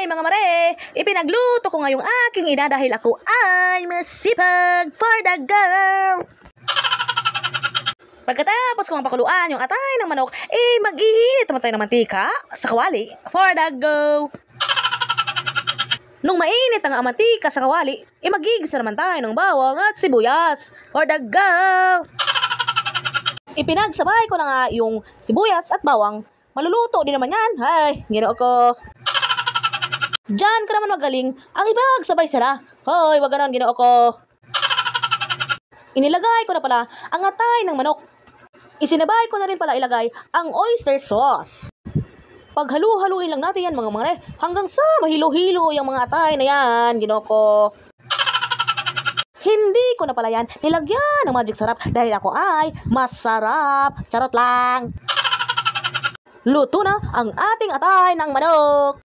mga mare, ipinagluto ko ngayong aking ina dahil ako ay masipag for the girl. Pagkatapos kong pakuluan yung atay ng manok, mag-iinit naman tayo ng mantika sa kawali for the go. Nung mainit ang mantika sa kawali, magigisa naman tayo ng bawang at sibuyas for the go. Ipinagsabay ko na nga yung sibuyas at bawang. Maluluto din naman yan. Hay, ginoo ko. Diyan ka naman magaling. Ang ipagsabay sila. Hoy, wag ganon, ginoo ko. Inilagay ko na pala ang atay ng manok. Isinabay ko na rin pala ilagay ang oyster sauce. Paghalu-haluin lang natin yan mga mare hanggang sa mahilo-hilo yung mga atay na yan, ginoo ko. Hindi ko na pala yan nilagyan ng magic sarap dahil ako ay masarap. Charot lang. Luto na ang ating atay ng manok.